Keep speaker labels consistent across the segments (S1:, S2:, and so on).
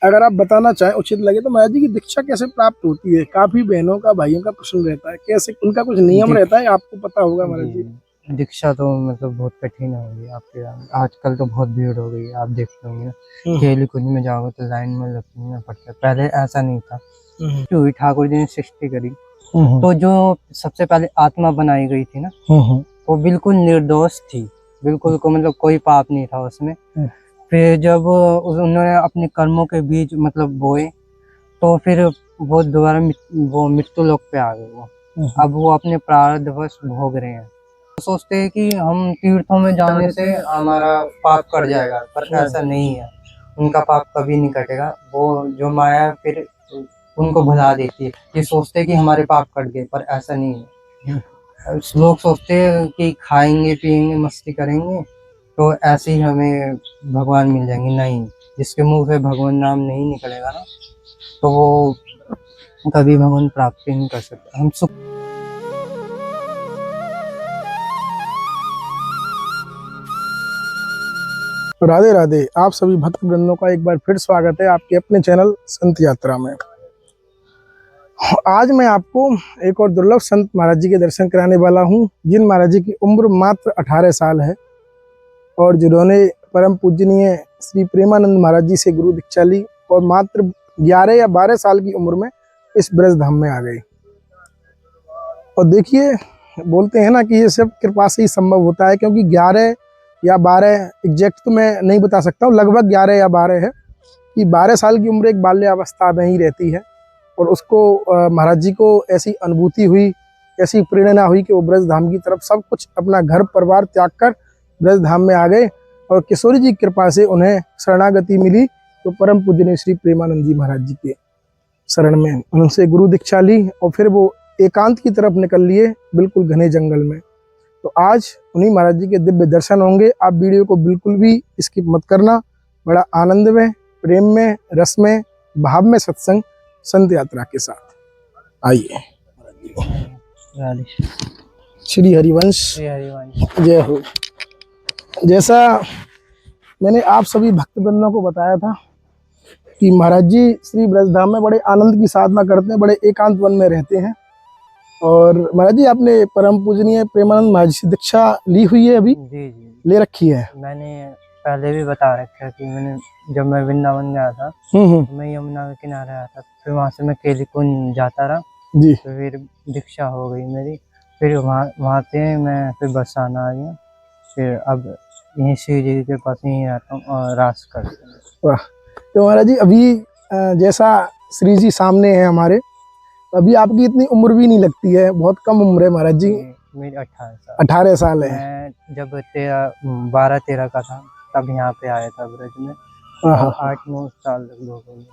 S1: अगर आप बताना चाहें उचित लगे तो महाराज जी की दीक्षा कैसे प्राप्त होती है? काफी बहनों का भाइयों का प्रश्न रहता है, कैसे उनका कुछ नियम रहता है, आपको पता होगा महाराज जी।
S2: दीक्षा तो मतलब बहुत कठिन हो गई आपके यहाँ। आजकल तो बहुत भीड़ हो गई है, आप देखते होंगे ना, केली कुंज में जाओगे तो लाइन में लगना पड़ता है। पहले ऐसा नहीं था। जो ठाकुर जी ने सृष्टि करी तो जो सबसे पहले आत्मा बनाई गई थी ना, वो बिल्कुल निर्दोष थी, बिल्कुल को मतलब कोई पाप नहीं था उसमें। फिर जब उन्होंने अपने कर्मों के बीज मतलब बोए तो फिर वो दोबारा वो मृत्यु लोक पे आ गए। वो अब वो अपने प्रारब्धवश भोग रहे हैं। सोचते हैं कि हम तीर्थों में जाने से हमारा पाप कट जाएगा, पर ऐसा नहीं है। उनका पाप कभी नहीं कटेगा। वो जो माया फिर उनको भुला देती है। ये सोचते हैं कि हमारे पाप कट गए, पर ऐसा नहीं है। लोग सोचते हैं कि खाएंगे पिएंगे मस्ती करेंगे तो ऐसे ही हमें भगवान मिल जाएंगे। नहीं, जिसके मुंह से भगवान नाम नहीं निकलेगा ना, तो वो कभी भगवान प्राप्ति नहीं कर सकता। हम सुख
S1: राधे राधे। आप सभी भक्त वृंदों का एक बार फिर स्वागत है आपके अपने चैनल संत यात्रा में। आज मैं आपको एक और दुर्लभ संत महाराज जी के दर्शन कराने वाला हूं, जिन महाराज जी की उम्र मात्र 18 साल है और जिन्होंने परम पूजनीय श्री प्रेमानंद महाराज जी से गुरु दीक्षा ली और मात्र 11 या 12 साल की उम्र में इस ब्रज धाम में आ गए। और देखिए, बोलते हैं ना कि ये सब कृपा से ही संभव होता है, क्योंकि 11 या 12 एग्जैक्ट तो मैं नहीं बता सकता हूँ, लगभग 11 या 12 है कि 12 साल की उम्र एक बाल्यावस्था में ही रहती है। और उसको महाराज जी को ऐसी अनुभूति हुई, ऐसी प्रेरणा हुई कि वो ब्रज धाम की तरफ सब कुछ अपना घर परिवार त्याग कर ब्रज धाम में आ गए। और किशोरी जी की कृपा से उन्हें शरणागति मिली, तो परम पूजनीय श्री प्रेमानंद जी महाराज जी के शरण में उनसे गुरु दीक्षा ली और फिर वो एकांत की तरफ निकल लिए, बिल्कुल घने जंगल में। तो आज उन्हीं महाराज जी के दिव्य दर्शन होंगे। आप वीडियो को बिल्कुल भी स्किप मत करना। बड़ा आनंद में, प्रेम में, रस में, भाव में सत्संग संत यात्रा के साथ आइए। श्री हरिवंश जय हो। जैसा मैंने आप सभी भक्तवृंदों को बताया था कि महाराज जी श्री ब्रजधाम में बड़े आनंद की साधना करते हैं, बड़े एकांत वन में रहते हैं। और महाराज जी, आपने परम पूजनीय प्रेमानंद महाराज से दीक्षा ली हुई है? अभी
S2: जी
S1: ले रखी है?
S2: मैंने पहले भी बता रखा कि मैंने जब मैं वृंदावन गया था, मैं यमुना के किनारे आया था, फिर वहाँ से मैं केली कुंज जाता रहा
S1: जी।
S2: तो फिर दीक्षा हो गई मेरी। फिर वहाँ से मैं फिर बरसाना आ गया। फिर अब यहीं शिव जी के पास यहीं रहता हूँ और रास करता हूँ।
S1: वाह। तो महाराज जी, अभी जैसा श्री जी सामने है हमारे, अभी आपकी इतनी उम्र भी नहीं लगती है, बहुत कम उम्र है महाराज जी।
S2: मेरी 18 साल।
S1: 18 साल है।
S2: मैं जब 12-13 का था तब यहाँ पे आया था ब्रज में। 8-9 साल हो गए।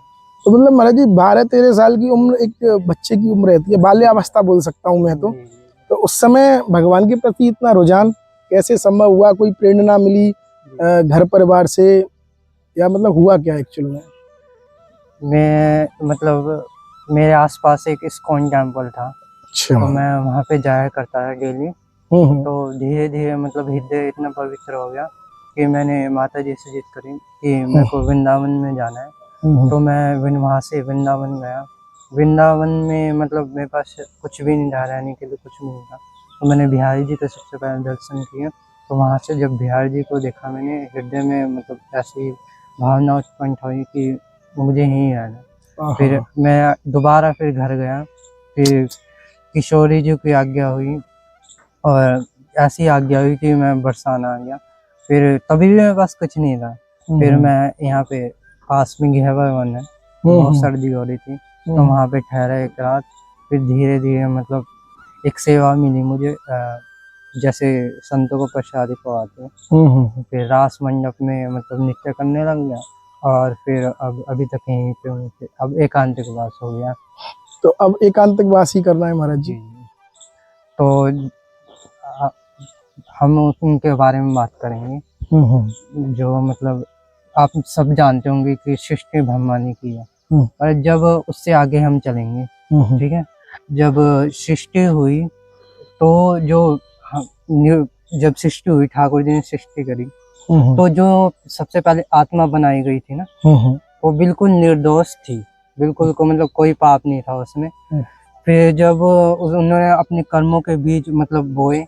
S1: तो मतलब महाराज जी 12-13 साल की उम्र एक बच्चे की उम्र रहती है, बाल्यावस्था बोल सकता हूँ मैं तो उस समय भगवान के प्रति इतना रुझान कैसे संभव हुआ? कोई प्रेरणा मिली घर परिवार से, या मतलब हुआ क्या एक्चुअल में?
S2: मैं मतलब मेरे आसपास एक इस्कॉन टेम्पल था।
S1: अच्छा।
S2: तो मैं वहाँ पे जाया करता था डेली। तो धीरे धीरे मतलब हृदय इतना पवित्र हो गया कि मैंने माता जी से जिद करी कि मेरे को वृंदावन में जाना है। तो मैं वहाँ से वृंदावन गया। वृंदावन में मतलब मेरे पास कुछ भी नहीं था, रहने के लिए कुछ भी नहीं था। तो मैंने बिहारी जी के सबसे पहले दर्शन किए। तो वहाँ से जब बिहारी जी को देखा मैंने, हृदय में मतलब ऐसी भावना उत्पन्न हुई कि मुझे यहीं रहना। फिर मैं दोबारा फिर घर गया। फिर किशोरी जी की आज्ञा हुई और ऐसी आज्ञा हुई कि मैं बरसाना आ गया। फिर तभी भी मेरे पास कुछ नहीं था। फिर मैं यहाँ पे पास में घेवर वन है, बहुत सर्दी हो रही थी तो वहाँ पे ठहरा एक रात। फिर धीरे धीरे मतलब एक सेवा मिली मुझे, जैसे संतों को प्रसादी पवाते हैं। फिर रास मंडप में मतलब नृत्य करने लग गया और फिर अब अभी तक यहीं पे हूँ। अब एकांतिक वास हो गया।
S1: तो अब एकांतिक वास ही करना है महाराज जी।
S2: तो हम उनके बारे में बात करेंगे जो मतलब आप सब जानते होंगे कि सृष्टि ब्रह्मा ने की है। और जब उससे आगे हम चलेंगे, ठीक है। जब सृष्टि हुई तो जब सृष्टि हुई, ठाकुर जी ने सृष्टि करी तो जो सबसे पहले आत्मा बनाई गई थी ना, वो बिल्कुल निर्दोष थी, बिल्कुल को मतलब कोई पाप नहीं था उसमें। फिर जब उन्होंने अपने कर्मों के बीज मतलब बोए,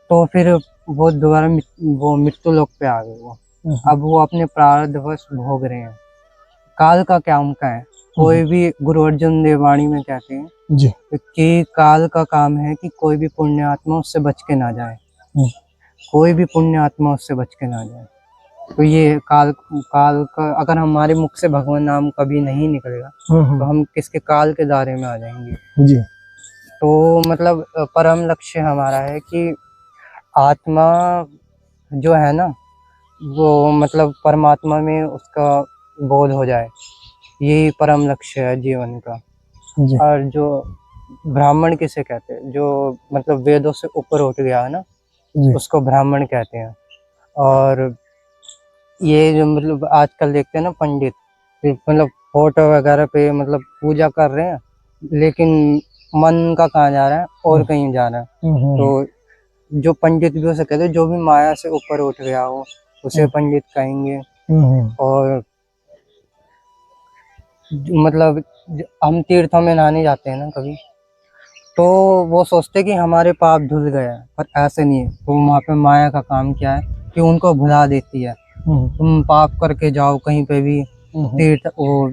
S2: तो फिर वो दोबारा वो मृत्यु लोक पे आ गए वो। अब वो अपने प्रारब्धवश भोग रहे हैं। काल का क्या उनका है, कोई भी गुरु अर्जुन देव वाणी में कहते हैं
S1: जी।
S2: कि काल का काम है कि कोई भी पुण्य आत्मा उससे बच के ना जाए, कोई भी पुण्य आत्मा उससे बच के ना जाए। तो ये काल काल का, अगर हमारे मुख से भगवान नाम कभी नहीं निकलेगा तो हम किसके काल के दायरे में आ जाएंगे।
S1: जी।
S2: तो मतलब परम लक्ष्य हमारा है कि आत्मा जो है ना, वो मतलब परमात्मा में उसका बोध हो जाए, यही परम लक्ष्य है जीवन का।
S1: जी।
S2: और जो ब्राह्मण किसे कहते हैं, जो मतलब वेदों से ऊपर उठ गया है ना,
S1: जी।
S2: उसको ब्राह्मण कहते हैं। और ये जो मतलब आजकल देखते हैं ना पंडित, मतलब फोटो वगैरह पे मतलब पूजा कर रहे हैं, लेकिन मन का कहाँ जा रहा है और कहीं जा रहा है। तो जो पंडित भी हो सकते हैं, जो भी माया से ऊपर उठ गया हो उसे पंडित कहेंगे। और मतलब हम तीर्थों में नहाने जाते हैं ना कभी, तो वो सोचते हैं कि हमारे पाप धुल गए हैं, पर ऐसे नहीं है। तो वहाँ पे माया का काम क्या है कि उनको भुला देती है। तुम पाप करके जाओ कहीं पे भी तीर्थ, वो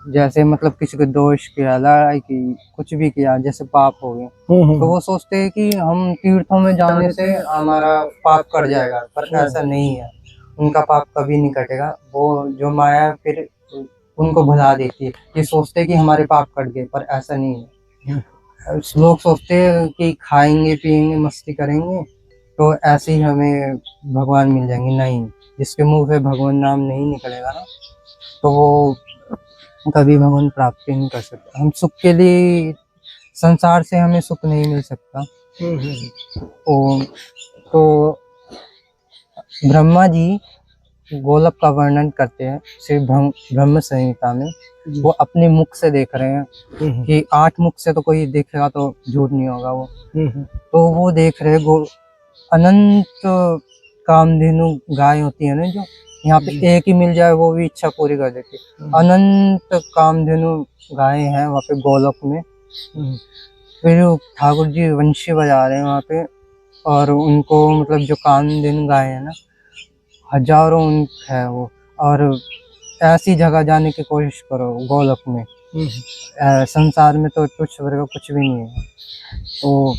S2: जैसे मतलब किसी को दोष किया, लड़ाई की, कुछ भी किया, जैसे पाप हो गए, तो वो सोचते हैं कि हम तीर्थों में जाने से हमारा पाप कट जाएगा, पर ऐसा नहीं है। उनका पाप कभी नहीं कटेगा। वो जो माया फिर उनको भुला देती है। ये सोचते हैं कि हमारे पाप कट गए, पर ऐसा नहीं है। लोग सोचते हैं कि खाएंगे पिएंगे मस्ती करेंगे तो ऐसे ही हमें भगवान मिल जाएंगे। नहीं, जिसके मुंह से भगवान नाम नहीं निकलेगा ना, तो वो कभी भगवान प्राप्ति नहीं कर सकता। हम सुख के लिए, संसार से हमें सुख नहीं मिल सकता। तो ब्रह्मा जी गोलक का वर्णन करते हैं श्री ब्रह्म संहिता में। वो अपने मुख से देख रहे हैं कि 8 मुख से तो कोई देखेगा तो झूठ नहीं होगा वो। तो वो देख रहे अनंत कामधेनु गाय होती है ना, जो यहाँ पे एक ही मिल जाए वो भी इच्छा पूरी कर देती है। अनंत कामधेनु गाय हैं वहाँ पे गोलोक में। फिर ठाकुर जी वंशी बजा रहे हैं वहाँ पे, और उनको मतलब जो कामधेनु गाय है ना, हजारों है वो। और ऐसी जगह जाने की कोशिश करो गोलोक में। संसार में तो तुच्छ वर्ग कुछ भी नहीं है। तो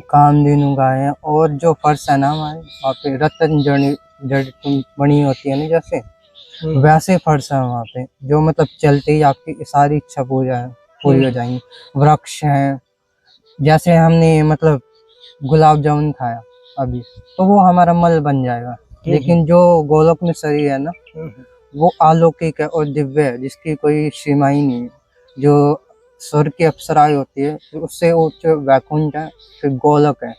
S2: कामधेनु गाय है, और जो फर्श है ना हमारे वहाँ पे रत्न जड़ बनी होती है ना, जैसे वैसे फर्श है वहाँ पे, जो मतलब चलते ही आपकी सारी इच्छा पूरी हो जाएंगी। वृक्ष हैं, जैसे हमने मतलब गुलाब जामुन खाया अभी, तो वो हमारा मल बन जाएगा। लेकिन जो गोलोक में शरीर है ना, वो अलौकिक है और दिव्य है, जिसकी कोई सीमा ही नहीं है। जो स्वर्ग की अप्सराएं होती है, उससे उच्च वैकुंठ है, फिर गोलोक है,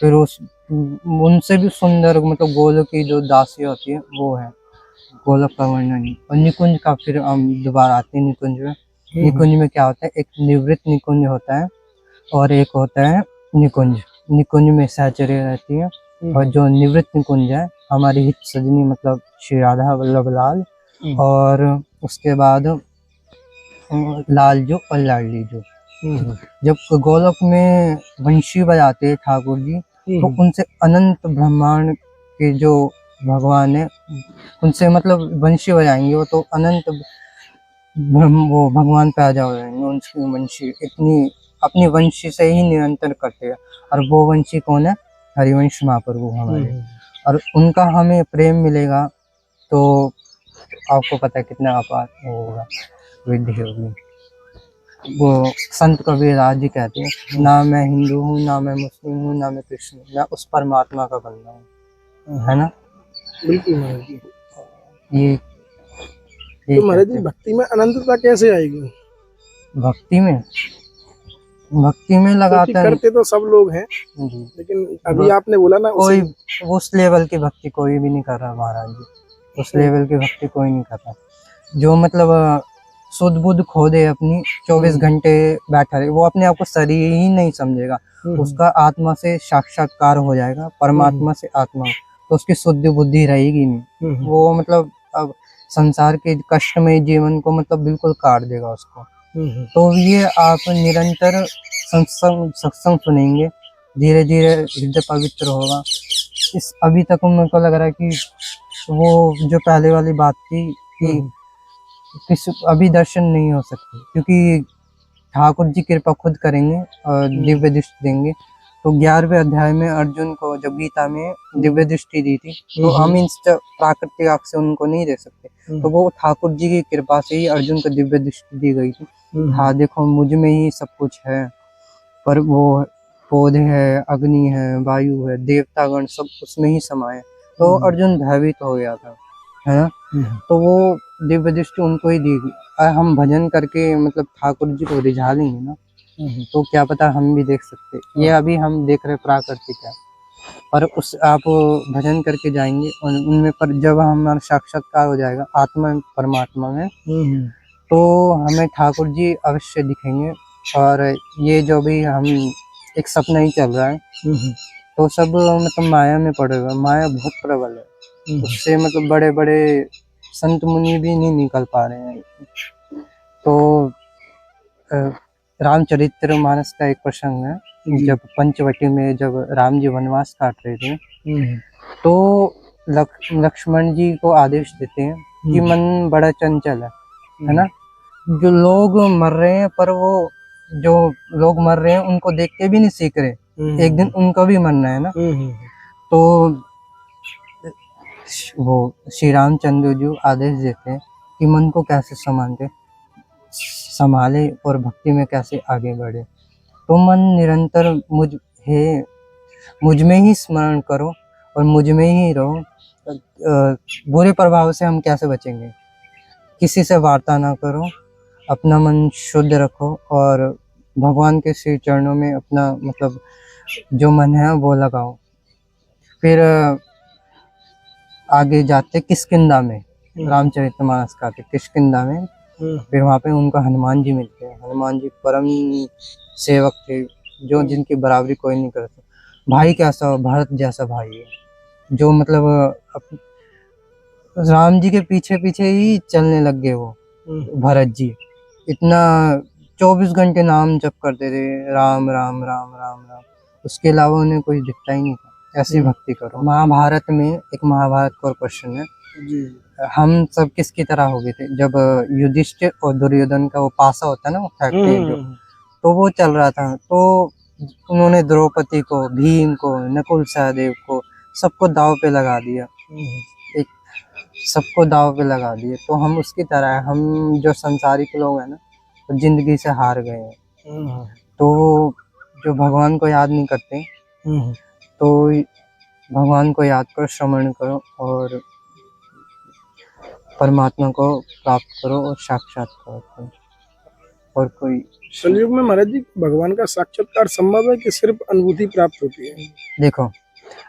S2: फिर उस उनसे भी सुंदर मतलब गोलोक की जो दासी होती है वो है। गोलोक का वर्णन। और निकुंज का फिर हम दोबारा आते हैं निकुंज में। निकुंज में क्या होता है, एक निवृत्त निकुंज होता है और एक होता है निकुंज। निकुंज में सहचर्य रहती है, और जो निवृत्त निकुंज है हमारी हित सजनी मतलब श्री राधा वल्लभ लाल, और उसके बाद लाल जो और लाडली जो। जब गोलोक में वंशी बजाते हैं ठाकुर जी, तो उनसे अनंत ब्रह्मांड के जो भगवान है उनसे मतलब वंशी बजाएंगे वो, तो अनंत वो भगवान पैदा हो जाएंगे। उनकी वंशी इतनी अपनी वंशी से ही निरंतर करते हैं। और वो वंशी कौन है, हरिवंश महाप्रभु हमारे। और उनका हमें प्रेम मिलेगा तो आपको पता है कितना अपार होगा, वृद्धि होगी। वो संत कबीरदास जी कहते हैं, ना मैं हिंदू हूँ, ना मैं मुस्लिम हूँ, ना मैं कृष्ण हूँ, मैं उस परमात्मा का बंदा हूँ। है ना?
S1: बिल्कुल महाराज जी।
S2: ये
S1: तो महाराज जी भक्ति में अनंतता कैसे आएगी?
S2: भक्ति में लगातार
S1: करते तो सब लोग हैं, लेकिन अभी आपने बोला ना
S2: कोई उस लेवल की भक्ति कोई भी नहीं कर रहा महाराज जी। उस लेवल की भक्ति कोई नहीं कर रहा। जो मतलब शुद्ध बुद्ध खो दे अपनी, 24 घंटे बैठा रहे, वो अपने आप को शरीर ही नहीं समझेगा। उसका आत्मा से साक्षात्कार हो जाएगा, परमात्मा से आत्मा, तो उसकी शुद्ध बुद्धि रहेगी नहीं। वो मतलब अब संसार के कष्टमय जीवन को मतलब बिल्कुल काट देगा उसको। तो ये आप निरंतर सत्संग सुनेंगे, धीरे धीरे हृदय पवित्र होगा। इस अभी तक मेरे को लग रहा है कि वो जो पहले वाली बात थी कि किसी अभी दर्शन नहीं हो सकते, क्योंकि ठाकुर जी कृपा खुद करेंगे और दिव्य दृष्टि देंगे। तो 11वें अध्याय में अर्जुन को जब गीता में दिव्य दृष्टि दी थी, तो हम इन प्राकृतिक आंख से उनको नहीं दे सकते, तो वो ठाकुर जी की कृपा से ही अर्जुन को दिव्य दृष्टि दी गई थी। हाँ देखो मुझ में ही सब कुछ है, पर वो पौधे है, अग्नि है, वायु है, देवतागण सब उसमें ही समाये। तो अर्जुन भयभीत हो गया था, है ना। तो वो दिव्य दृष्टि उनको ही दी गई। हम भजन करके मतलब ठाकुर जी को रिझा लेंगे ना, तो क्या पता हम भी देख सकते। ये अभी हम देख रहे प्राकृतिक है, पर उस आप भजन करके जाएंगे और उनमें पर जब हमारा साक्षात्कार हो जाएगा आत्मा परमात्मा में, तो हमें ठाकुर जी अवश्य दिखेंगे। और ये जो भी हम एक सपना ही चल रहा है, तो सब मतलब माया में पड़ेगा। माया बहुत प्रबल है, उससे मतलब बड़े बड़े संत मुनि भी नहीं निकल पा रहे हैं। तो रामचरित्र मानस का एक प्रसंग है, जब पंचवटी में जब राम जी वनवास काट रहे थे, तो लक्ष्मण जी को आदेश देते हैं कि मन बड़ा चंचल है ना। जो लोग मर रहे हैं, पर वो जो लोग मर रहे हैं उनको देख के भी नहीं सीख रहे, एक दिन उनको भी मरना है ना। तो वो श्री रामचंद्र जी आदेश देते हैं कि मन को कैसे संभाले और भक्ति में कैसे आगे बढ़े। तो मन निरंतर मुझ में ही स्मरण करो और मुझ में ही रहो। बुरे प्रभाव से हम कैसे बचेंगे? किसी से वार्ता ना करो, अपना मन शुद्ध रखो और भगवान के श्री चरणों में अपना मतलब जो मन है वो लगाओ। फिर आगे जाते किष्किंधा में, रामचरितमानस का किष्किंधा में, फिर वहाँ पे उनको हनुमान जी मिलते हैं। हनुमान जी परम सेवक थे, जो जिनकी बराबरी कोई नहीं कर सकता। भाई कैसा, भरत जैसा भाई है, जो मतलब राम जी के पीछे पीछे ही चलने लग गए वो भरत जी। इतना 24 घंटे नाम जप करते थे, राम राम राम राम राम, उसके अलावा उन्हें कुछ दिखता ही नहीं था। ऐसी भक्ति करो। महाभारत में एक महाभारत का क्वेश्चन है, हम सब किसकी तरह हो गए थे जब युधिष्ठिर और दुर्योधन का वो पासा होता है ना, वो फेंकते हैं जो, तो वो चल रहा था। तो उन्होंने द्रौपदी को, भीम को, नकुल सहदेव को, सबको दाव पे लगा दिया, एक सबको दाव पे लगा दिए। तो हम उसकी तरह है, हम जो संसारिक लोग हैं ना, तो जिंदगी से हार गए हैं। तो जो भगवान को याद नहीं करते, तो भगवान को याद करो, श्रवण करो और परमात्मा को प्राप्त करो और साक्षात्कार करो। और कोई
S1: कलयुग में महाराज जी भगवान का साक्षात्कार संभव है कि सिर्फ अनुभूति प्राप्त होती है? देखो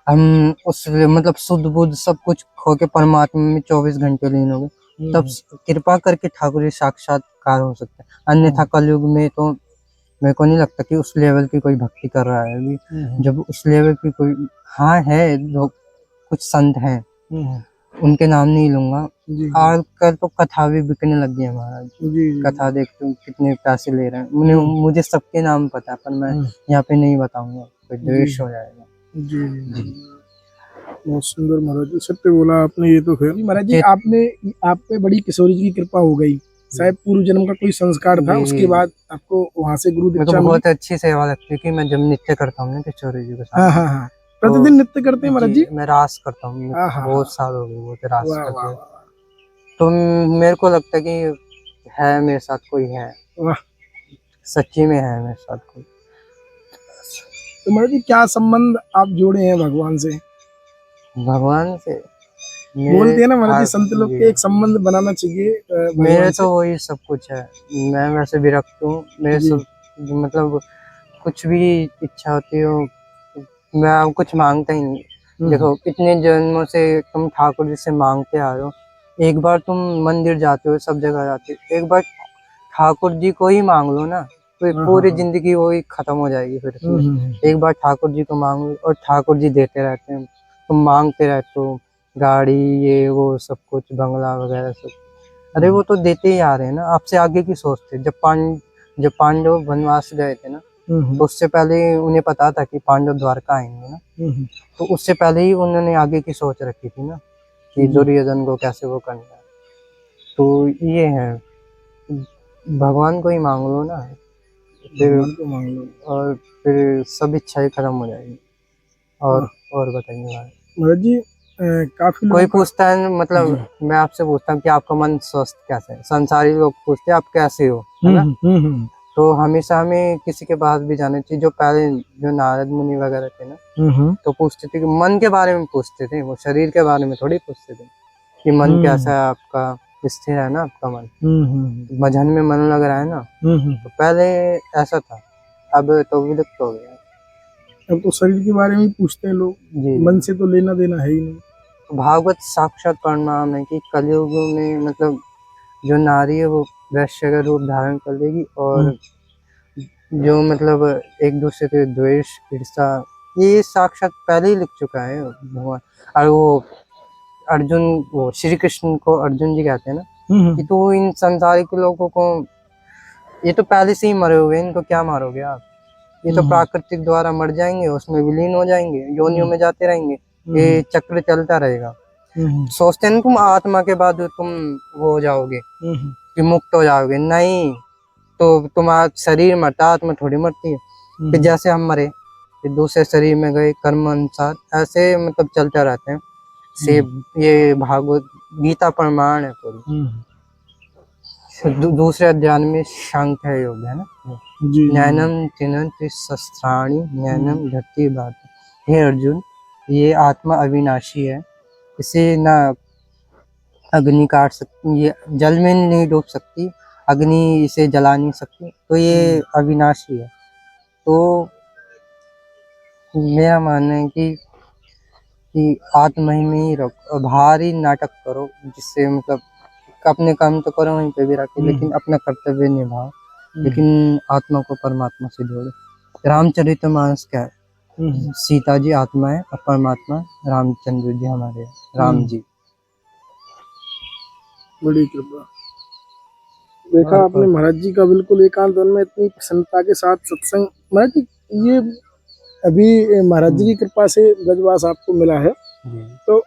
S2: हम उस मतलब शुद्ध बुद्ध सब कुछ खो के परमात्मा में 24 घंटे लीन हो गए, तब कृपा करके ठाकुर जी साक्षात्कार हो सकता है। अन्यथा कलयुग में तो मेरे को नहीं लगता कि उस लेवल की कोई भक्ति कर रहा है अभी। जब उस लेवल की कोई, हाँ है लोग, कुछ संत हैं, उनके नाम नहीं लूंगा। आजकल तो कथा भी बिकने लग गई है महाराज। कथा देखते हो कितने पैसे ले रहे हैं। मुझे सबके नाम पता है, पर मैं यहाँ पे नहीं बताऊंगा, कोई द्वेष हो जाएगा। जी
S1: बहुत सुंदर महाराज जी, सत्य बोला आपने। ये तो फिर महाराज जी आपने, आप पे बड़ी किशोरी जी की कृपा हो गई, शायद पूर्व जन्म का कोई संस्कार था, उसके बाद आपको वहाँ से गुरु दीक्षा मिली।
S2: बहुत अच्छी सेवा लगती है कि मैं जब नृत्य करता हूँ ना किशोरी जी के साथ।
S1: हाँ प्रतिदिन नृत्य करते हैं महाराज जी?
S2: मैं रास करता हूँ, बहुत साल हो गए वो रास करते हैं। तो मेरे को लगता है कि है मेरे साथ कोई है, सच्ची में है मेरे साथ कोई।
S1: तो महाराज जी क्या संबंध आप जोड़े हैं भगवान से?
S2: भगवान से
S1: बोलते हैं ना महाराज जी, संत लोग के एक संबंध बनाना चाहिए।
S2: मेरे तो वही सब कुछ है। मैं वैसे विरक्त हूँ, मेरे सब मतलब कुछ भी इच्छा होती हो, मैं कुछ मांगता ही नहीं। देखो इतने जन्मों से तुम ठाकुर जी से मांगते आ रहे हो, एक बार तुम मंदिर जाते हो, सब जगह जाते हो, एक बार ठाकुर जी को ही मांग लो ना, तो पूरी जिंदगी वही खत्म हो जाएगी फिर। एक बार ठाकुर जी को मांग लो और ठाकुर जी देते रहते हैं, तुम मांगते रहते हो, गाड़ी ये वो सब कुछ बंगला वगैरह सब, अरे वो तो देते ही आ रहे हैं ना। आपसे आगे की सोच थे। जब पांडव वनवास गए थे ना, तो उससे पहले उन्हें पता था कि पांडव द्वारका आएंगे ना, तो उससे पहले ही उन्होंने आगे की सोच रखी थी ना कि दुर्योधन को कैसे वो करना है। तो ये है, भगवान को ही मांग लो ना, फिर
S1: भगवान को मांग लो।
S2: और फिर सब इच्छाएं खत्म हो जाएगी। और बताइए भाई।
S1: महाराज जी काफी
S2: कोई
S1: लोगों का
S2: पूछता है मतलब, मैं आपसे पूछता हूँ कि आपका मन स्वस्थ कैसे है, संसारी लोग पूछते हैं आप कैसे हो, है ना। तो हमेशा हमें किसी के पास भी जाना चाहिए। जो पहले जो नारद मुनि वगैरह थे ना, तो पूछते थे कि मन के बारे में पूछते थे, वो शरीर के बारे में थोड़ी पूछते थे कि मन कैसा है आपका, स्थिर है ना आपका मन, भजन में मन लग रहा है ना। तो पहले ऐसा था, अब तो विलुप्त हो गया।
S1: अब तो शरीर के बारे में ही पूछते हैं लोग,
S2: जी
S1: मन से तो लेना देना है ही नहीं।
S2: भागवत साक्षात परिणाम है कि कलयुग में मतलब जो नारी है वो वैश्य का रूप धारण कर लेगी, और जो मतलब एक दूसरे के द्वेष ईर्षा, ये साक्षात पहले ही लिख चुका है भगवान। और वो अर्जुन, वो श्री कृष्ण को अर्जुन जी कहते हैं ना कि तो इन संसारिक लोगों को, ये तो पहले से ही मरे हुए हैं, इनको क्या मारोगे आप, ये तो प्राकृतिक द्वारा मर जाएंगे, उसमें विलीन हो जाएंगे, योनियों में जाते रहेंगे, ये चक्र चलता रहेगा। सोचते हैं ना तुम आत्मा के बाद तुम वो हो जाओगे कि मुक्त हो जाओगे, नहीं। तो तुम्हारा शरीर मरता, आत्मा थोड़ी मरती है। फिर जैसे हम मरे फिर दूसरे शरीर में गए, कर्म अनुसार ऐसे मतलब चलते रहते हैं। से ये भागवत गीता प्रमाण है पूरी। दूसरे अध्याय में सांख्य योग है ना, नैनम चिनंति शस्त्राणि नैनम धरती बात। हे अर्जुन, ये आत्मा अविनाशी है, इसे ना अग्नि काट सकती, ये जल में नहीं डूब सकती, अग्नि इसे जला नहीं सकती, तो ये अविनाशी है। तो मेरा मानना है कि आत्मा में ही रखो, भारी नाटक करो, जिससे मतलब अपने काम तो करो वहीं पे भी रखे, लेकिन अपना कर्तव्य निभाओ, लेकिन आत्मा को परमात्मा से जोड़ो। रामचरितमानस क्या है, सीता जी आत्मा है और परमात्मा रामचंद्र जी हमारे राम जी।
S1: बड़ी कृपा। देखा आपने महाराज जी का बिल्कुल एकांत वन में इतनी प्रसन्नता के साथ सत्संग। महाराज जी ये अभी महाराज जी की कृपा से ब्रजवास आपको मिला है, तो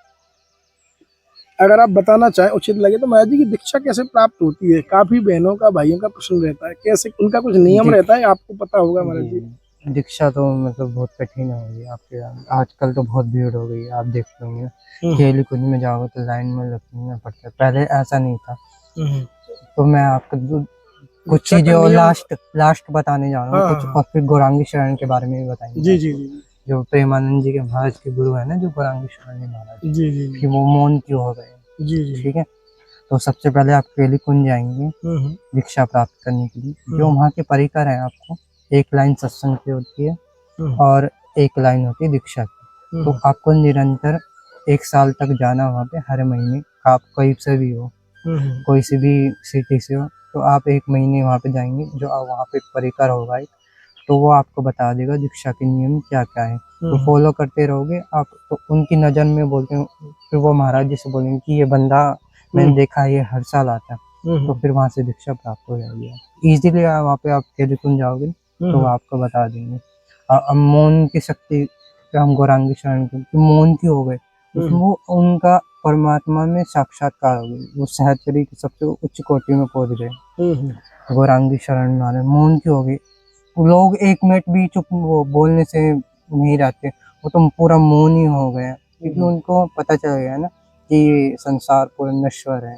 S1: अगर आप बताना चाहें उचित लगे तो महाराज जी की दीक्षा कैसे प्राप्त होती है? काफी बहनों का भाइयों का प्रश्न रहता है, कैसे उनका कुछ नियम रहता है, आपको पता होगा महाराज जी।
S2: दीक्षा तो मतलब बहुत कठिन हो गई आपके, आजकल तो बहुत भीड़ हो गई है, आप देख होंगे केली कुंज में जाओगे तो लाइन में लगना पड़ता है, पहले ऐसा नहीं था। तो मैं आपको कुछ चीजें और लास्ट बताने जा रहा हूँ कुछ, और फिर गौरांगी शरण के बारे में भी बताएंगे। जी जी जी। जो प्रेमानंद जी के महाराज के गुरु है ना, जो गौरांगी शरण महाराज, जी जी, कि वो मौन क्यों हो गए, जी जी, ठीक है। तो सबसे पहले आप केली कुंज जाएंगे दीक्षा प्राप्त करने के लिए। जो वहाँ के परिकर है, आपको एक लाइन सत्संग की होती है और एक लाइन होती है दीक्षा की। तो आपको निरंतर 1 साल तक जाना वहाँ पे, हर महीने। आप कहीं से भी हो, कोई से भी सिटी से हो, तो आप 1 महीने वहाँ पे जाएंगे। जो वहाँ पे परिकर होगा एक, तो वो आपको बता देगा दीक्षा के नियम क्या क्या है, तो फॉलो करते रहोगे आप। तो उनकी नज़र में बोलते हैं, फिर वो महाराज जी से बोलेंगे कि ये बंदा मैंने देखा है, ये हर साल आता है, तो फिर वहाँ से दीक्षा प्राप्त हो जाएगी इजीली। वहाँ पे आप केली कुंज जाओगे तो वो आपको बता देंगे। मौन की शक्ति, हम गौरांगी शरण के मौन क्यों हो गए, वो उनका परमात्मा में साक्षात्कार हो गई, वो सहचरी की सबसे उच्च कोटि में पहुंच गए। गौरांगी शरण में मौन क्यों हो गई, लोग 1 मिनट भी चुप वो बोलने से नहीं रहते, वो तो पूरा मौन ही हो गए, क्योंकि उनको पता चल गया ना कि संसार पूरा नश्वर है,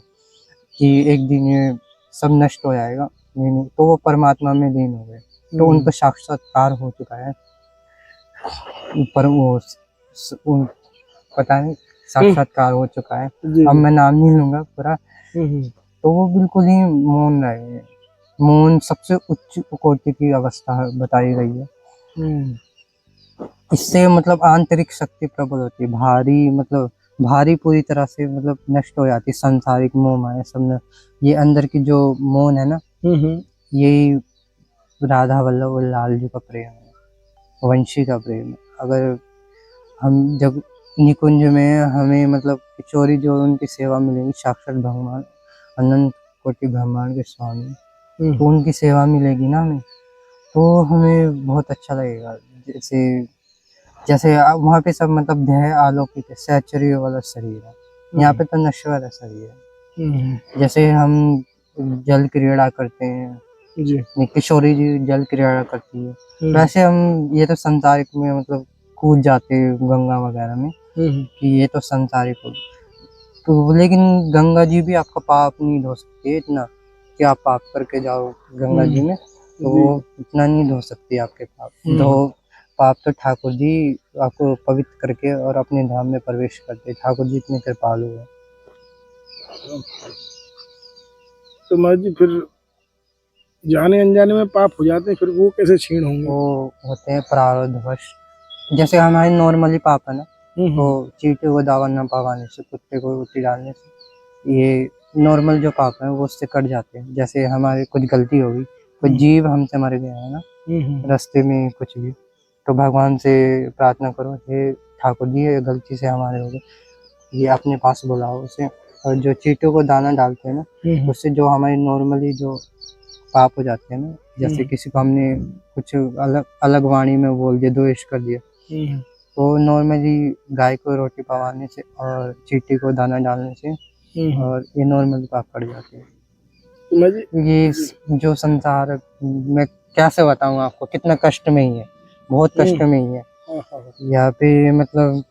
S2: कि एक दिन ये सब नष्ट हो जाएगा, तो वो परमात्मा में लीन हो गए, तो उनको साक्षात्कार हो चुका है। पर वो पता नहीं साक्षात्कार हो चुका है, अब मैं नाम नहीं लूंगा पूरा। तो वो बिल्कुल ही मौन रहे, मौन सबसे उच्च कोटि की अवस्था बताई गई है। इससे मतलब आंतरिक शक्ति प्रबल होती है, भारी मतलब भारी पूरी तरह से मतलब नष्ट हो जाती है, सांसारिक मोह माया सब न। ये अंदर की जो मौन है ना, यही राधा वल्लभ और लाल जी का प्रेम है, वंशी का प्रेम है। अगर हम जब निकुंज में हमें मतलब किशोरी जो उनकी सेवा मिलेगी, साक्षात भगवान अनंत कोटि ब्रह्मांड के स्वामी, तो उनकी सेवा मिलेगी ना हमें, तो हमें बहुत अच्छा लगेगा। जैसे जैसे वहाँ पे सब मतलब देह आलोकित है, सैचुरी वाला शरीर है, यहाँ पे तो नश्वर है शरीर है। जैसे हम जल क्रीड़ा करते हैं
S1: जी
S2: किशोरी जी जल क्रीड़ा करती है, वैसे हम ये तो संसारिक में मतलब कूद जाते हैं गंगा वगैरह में कि ये तो संसारिक हो, तो लेकिन गंगा जी भी आपका पाप नहीं धो सकती है इतना कि आप पाप करके जाओ गंगा जी में, तो वो इतना नहीं धो सकती आपके पाप। धो पाप तो ठाकुर जी आपको पवित्र करके और अपने धाम में प्रवेश करते, ठाकुर जी इतने कृपालु है।
S1: तो महाराज जी फिर जाने अनजाने में पाप हो जाते हैं, फिर वो कैसे क्षीण होंगे?
S2: वो होते हैं प्रारब्धवश, जैसे हमारे नॉर्मली पाप है ना, तो चींटी को दावा न पकाने से, कुत्ते को रोटी डालने से, ये नॉर्मल जो पाप है वो उससे कट जाते हैं। जैसे हमारी कुछ गलती होगी, कुछ जीव हमसे मर गया है ना रास्ते में कुछ भी, तो भगवान से प्रार्थना करो, हे ठाकुर जी ये गलती से हमारे हो गए, ये अपने पास बुलाओ उसे। और जो चींटियों को दाना डालते हैं ना, उससे जो हमारी नॉर्मली जो पाप हो जाते हैं ना, जैसे किसी को हमने कुछ अलग अलग वाणी में बोल दिया, द्वेष कर दिया, तो नॉर्मली गाय को रोटी पवाने से और चींटी को दाना डालने से और ये नॉर्मली पाप कट जाते हैं। ये जो संसार मैं कैसे बताऊं आपको, कितना कष्ट में ही है, बहुत कष्ट में ही है। यहाँ पे मतलब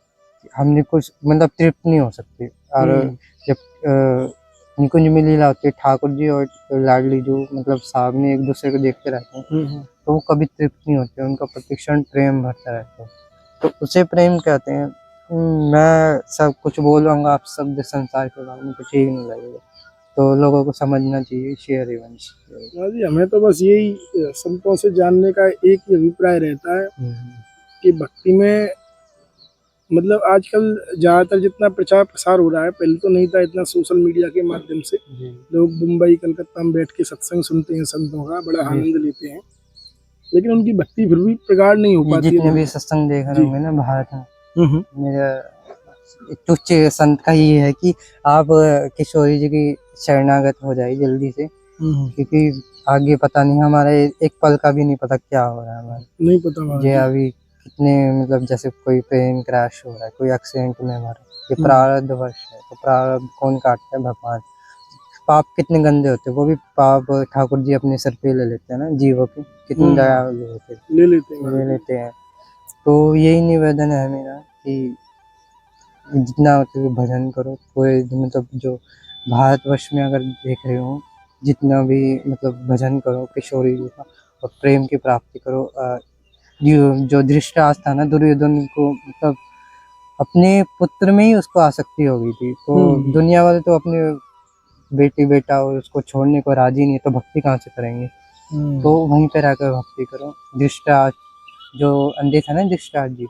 S2: हमने कुछ मतलब तृप्त नहीं हो सकती। और जब निकुंज में लीला होती है, ठाकुर जी और लाडली जो मतलब सामने एक दूसरे को देखते रहते हैं, तो वो कभी तृप्त नहीं होते, उनका प्रतिक्षण प्रेम भरता रहता है, तो उसे प्रेम कहते हैं। मैं सब कुछ बोलूँगा, आप शब्द संसार के बारे में कुछ ही नहीं लगेगा, तो लोगों को समझना चाहिए शेयर वंश।
S1: जी हमें तो बस यही संतों से जानने का एक ही अभिप्राय रहता है कि भक्ति में मतलब आजकल ज्यादातर जितना प्रचार प्रसार हो रहा है, पहले तो नहीं था इतना, सोशल मीडिया के माध्यम से लोग मुंबई कलकत्ता में बैठ के सत्संग सुनते हैं, संतों का बड़ा आनंद लेते हैं, लेकिन उनकी भक्ति फिर भी प्रगाढ़ नहीं हो पाती है।
S2: जितने भी सत्संग देख रहे होंगे ना भारत में, मेरा तुच्छ संत का ये है कि आप किशोरी जी की शरणागत हो जाए जल्दी से, क्योंकि आगे पता नहीं, हमारा एक पल का भी नहीं पता क्या हो रहा है हमारा,
S1: नहीं पता
S2: ये अभी कितने मतलब जैसे कोई प्लेन क्रैश हो रहा है, कोई एक्सीडेंट में मरा, ये प्रारब्ध वर्ष है, तो प्रारब्ध कौन काटता है? भगवान। पाप कितने गंदे होते हैं, वो भी पाप ठाकुर जी अपने सर पे ले लेते हैं ना, जीवों के कितने दयालु होते हैं, ले लेते हैं। तो यही निवेदन है मेरा कि जितना होते भजन करो, कोई मतलब जो भारतवर्ष में अगर देख रहे हो, जितना भी मतलब भजन करो किशोरी जी का, और प्रेम की प्राप्ति करो। जो धृतराष्ट्र था ना, दुर्योधन को मतलब अपने पुत्र में ही उसको आसक्ति हो गई थी, तो दुनिया वाले तो अपने बेटी बेटा और उसको छोड़ने को राजी नहीं, तो भक्ति कहाँ से करेंगे? तो वहीं पे रहकर भक्ति करो। धृतराष्ट्र जो अंधे था ना, धृतराष्ट्र जी,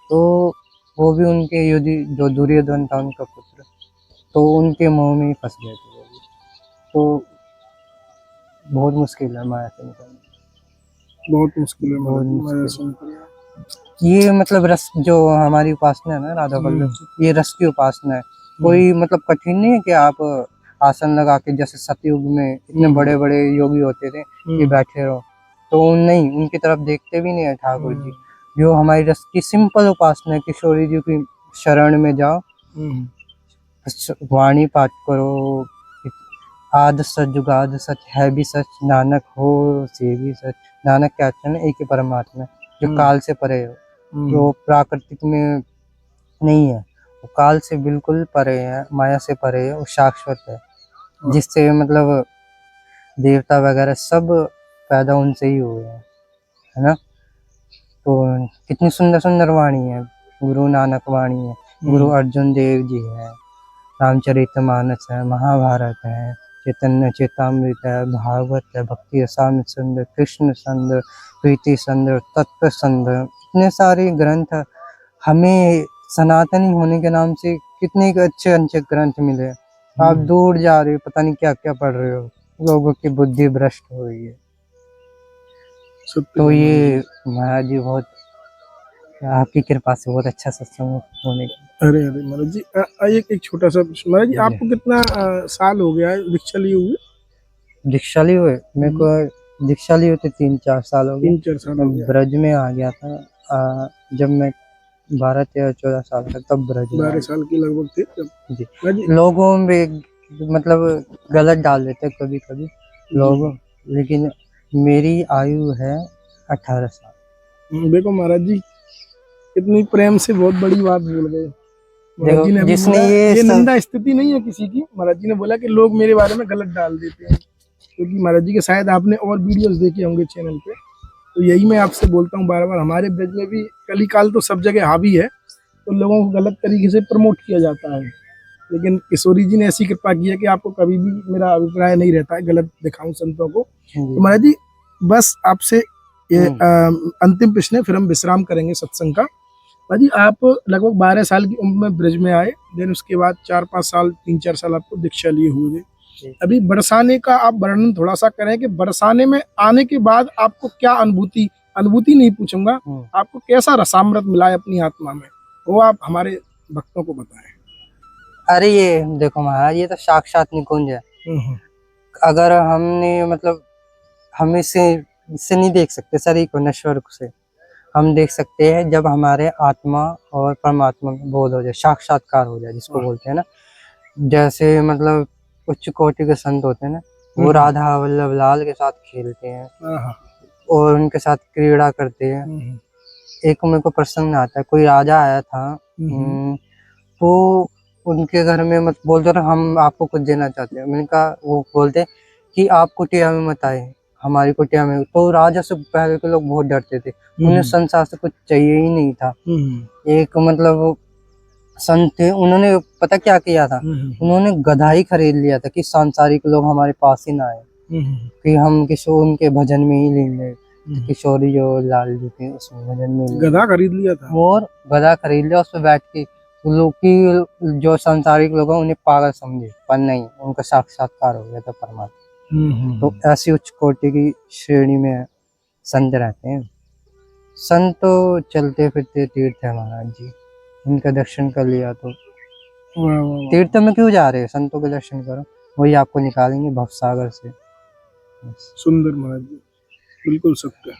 S2: तो वो भी उनके युद्धि जो दुर्योधन था उनका पुत्र, तो उनके मोह में ही फंस गए थे वो भी। तो बहुत मुश्किल है माया से निकलना,
S1: बहुत मुश्किल है,
S2: बहुत
S1: माया
S2: मुश्किल।
S1: से।
S2: ये मतलब रस जो हमारी उपासना है ना राधा वल्लभ की, ये रस की उपासना है, कोई मतलब कठिन नहीं है कि आप आसन लगा के, जैसे सतयुग में इतने बड़े बड़े योगी होते थे कि बैठे रहो, तो नहीं, उनकी तरफ देखते भी नहीं है ठाकुर जी। जो हमारी रस की सिंपल उपासना है, किशोरी जी की शरण में जाओ, वाणी पाठ करो, आद सच जुगाद सच है भी सच, नानक हो से भी सच। नानक क्या है ना, एक ही परमात्मा जो काल से परे हो, जो प्राकृतिक में नहीं है, वो काल से बिल्कुल परे है, माया से परे है, वो शाश्वत है, जिससे मतलब देवता वगैरह सब पैदा उनसे ही हुए हैं, है ना। तो कितनी सुंदर सुंदर वाणी है, गुरु नानक वाणी है, गुरु अर्जुन देव जी है, रामचरितमानस है, महाभारत है, चैतन्य चेतामृत है, भागवत है, भक्ति रसामृत सुंदर, कृष्ण संदर, प्रीति संदर, तत्व संदर, इतने सारे ग्रंथ हमें सनातनी होने के नाम से कितने अच्छे अच्छे ग्रंथ मिले। आप दूर जा रहे हो, पता नहीं क्या क्या पढ़ रहे हो, लोगों की बुद्धि भ्रष्ट हो रही है। तो ये महाराज जी बहुत आपकी कृपा से बहुत अच्छा सत्संग होने की।
S1: अरे अरे महाराज जी, एक छोटा सा महाराज जी, आपको कितना साल हो गया है दीक्षा लिए हुए?
S2: दीक्षा लिए हुए मेरे को दीक्षा लिए हुए 3-4 साल हो गए।
S1: 3-4 साल हो
S2: मैं
S1: गया।
S2: ब्रज में आ गया था जब मैं 12-13-14 साल था, तब ब्रज में
S1: 12 साल की लगभग थे तब।
S2: जी।
S1: महाराज जी,
S2: लोगों में मतलब गलत डाल देते कभी कभी लोग, लेकिन मेरी आयु है 18 साल।
S1: देखो महाराज जी, इतनी प्रेम से बहुत बड़ी बात बोल गए। महाराज जी ने
S2: देखो
S1: अभी
S2: जिसने
S1: बोला,
S2: ये
S1: ये
S2: सब
S1: निंदा स्थिति नहीं है किसी की। महाराज जी ने बोला कि लोग मेरे बारे में गलत डाल देते हैं, क्योंकि महाराज जी के शायद आपने और वीडियोस देखे होंगे चैनल पे, तो यही मैं आपसे बोलता हूँ बार बार, हमारे ब्रज में भी कली काल तो सब जगह हावी है, तो लोगों को गलत तरीके से प्रमोट किया जाता है। लेकिन किशोरी जी ने ऐसी कृपा की है कि आपको कभी भी मेरा अभिप्राय नहीं रहता है गलत दिखाऊं संतों को। तो महाराज जी, बस आपसे ये अंतिम प्रश्न है, फिर हम विश्राम करेंगे सत्संग का। महाराज जी, आप लगभग 12 साल की उम्र में ब्रज में आए, देन उसके बाद 4-5 साल 3-4 साल आपको दीक्षा लिए हुए थे। अभी बरसाने का आप वर्णन थोड़ा सा करें कि बरसाने में आने के बाद आपको क्या अनुभूति नहीं पूछूंगा, आपको कैसा रसामृत मिला है अपनी आत्मा में, वो आप हमारे भक्तों को बताएं।
S2: अरे ये देखो महाराज, ये तो साक्षात निकुंज है। अगर हमने मतलब हम इससे नहीं देख सकते शरीर को, नश्वर से हम देख सकते हैं जब हमारे आत्मा और परमात्मा में बोध हो जाए, साक्षात्कार हो जाए, जिसको बोलते हैं ना। जैसे मतलब उच्च कोटि के संत होते हैं ना, वो राधा वल्लभ लाल के साथ खेलते हैं और उनके साथ क्रीड़ा करते हैं। एक मेरे को प्रसंग आता है, कोई राजा आया था, तो उनके घर में मत बोलते ना, हम आपको कुछ देना चाहते हैं। मैंने कहा, वो बोलते कि आप कुटिया में मत आए, हमारी कुटिया में। तो राजा से पहले के लोग बहुत डरते थे, उन्हें संसार से कुछ चाहिए ही नहीं था। एक मतलब संत थे, उन्होंने पता क्या किया था, उन्होंने गधा ही खरीद लिया था कि सांसारिक लोग हमारे पास ही ना आए, कि हम किशोर उनके भजन में ही लीन रहे। किशोरी जो लाल जी थे उसमें भजन में
S1: गधा खरीद लिया था,
S2: और गधा खरीद लिया, उस पर बैठ के लोग की जो सांसारिक लोग हैं उन्हें पागल समझे, पर नहीं, उनका साक्षात्कार हो गया था परमात्मा। तो ऐसी उच्च कोटि की श्रेणी में संत रहते हैं। संत तो चलते फिरते तीर्थ है महाराज जी, उनका दर्शन कर लिया तो तीर्थ में क्यों जा रहे हैं, संतों के दर्शन करो, वही आपको निकालेंगे भवसागर से।
S1: सुंदर महाराज जी, बिल्कुल सत्य,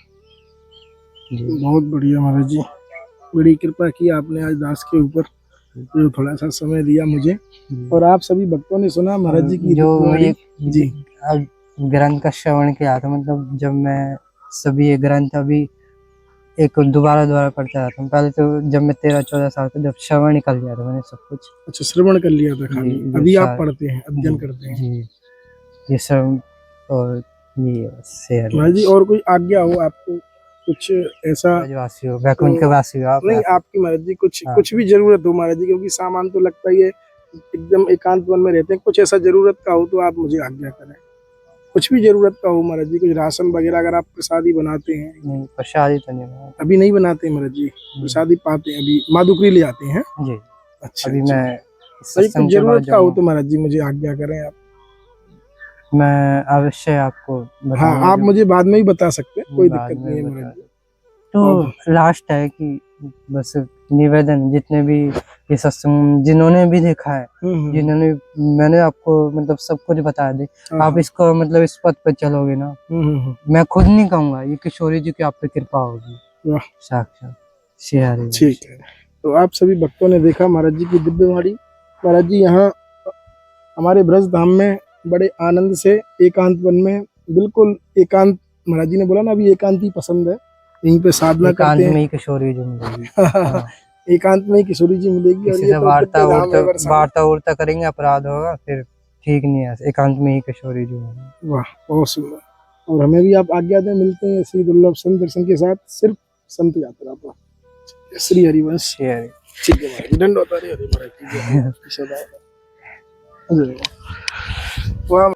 S1: बहुत बढ़िया महाराज जी, बड़ी कृपा की आपने आज दास के ऊपर, जो थोड़ा सा समय दिया मुझे, और आप सभी भक्तों ने सुना महाराज जी की
S2: जो ये
S1: जी
S2: ग्रंथ का श्रवण किया था, मतलब जब मैं सभी ये ग्रंथ अभी एक दोबारा पढ़ता रहता हूँ। पहले तो जब मैं 13-14 साल का, जब श्रवण निकल गया था मैंने सब कुछ।
S1: अच्छा, श्रवण कर लिया था खाली, अभी आप पढ़ते हैं, अध्ययन करते हैं
S2: जी, ये सब। और ये शेयर
S1: महाराज जी, और कोई आज्ञा हो आपको, कुछ ऐसा
S2: वासी हो, वैकुंठ के वासी हो आप,
S1: नहीं आपकी महाराज जी, कुछ भी जरूरत हो महाराज जी, क्योंकि सामान तो लगता ही है, एकदम एकांत वन में रहते हैं, कुछ ऐसा जरूरत का हो तो आप मुझे आज्ञा करें। कुछ भी जरूरत का हो महाराज जी, कुछ राशन वगैरह, अगर आप प्रसादी बनाते हैं।
S2: नहीं, प्रसादी तो नहीं,
S1: अभी नहीं बनाते महाराज जी, प्रसादी पाते हैं, अभी माधुकरी ले आते हैं
S2: जी।
S1: अच्छा,
S2: अभी मैं
S1: कुछ जरूरत का हो तो महाराज जी मुझे आज्ञा करें आप।
S2: मैं अवश्य आपको
S1: हाँ, आप मुझे बाद में ही बता सकते हैं, कोई दिक्कत नहीं है महाराज जी।
S2: तो लास्ट है कि बस निवेदन, जितने भी ये सत्संग जिन्होंने भी देखा है, जिन्होंने, मैंने आपको मतलब सब कुछ बता दे, आप इसको मतलब इस पथ पे चलोगे ना, मैं खुद नहीं कहूँगा, ये किशोरी जी की आप पे कृपा होगी साक्षात। ठीक
S1: है, तो आप सभी भक्तों ने देखा महाराज जी की दिव्यवाणी। महाराज जी यहाँ हमारे ब्रज धाम में बड़े आनंद से एकांत वन में, बिल्कुल एकांत, महाराज जी ने बोला ना अभी एकांत ही पसंद है, यहीं पे साधना करते हैं।
S2: में ही किशोरी जी मिलेगी।
S1: एकांत में ही किशोरी जी मिलेगी, और ये तो
S2: वार्ता करेंगे, अपराध होगा, फिर ठीक नहीं है, एकांत में ही किशोरी जी मिलेगी।
S1: वाह, बहुत सुंदर। और हमें भी आप आज्ञा दें, मिलते हैं श्री दुर्लभ संत दर्शन के साथ, सिर्फ संत यात्रा पर। श्री हरिवंश। ठीक है महाराज, दंड होता रहे हरि महाराज की। वाह।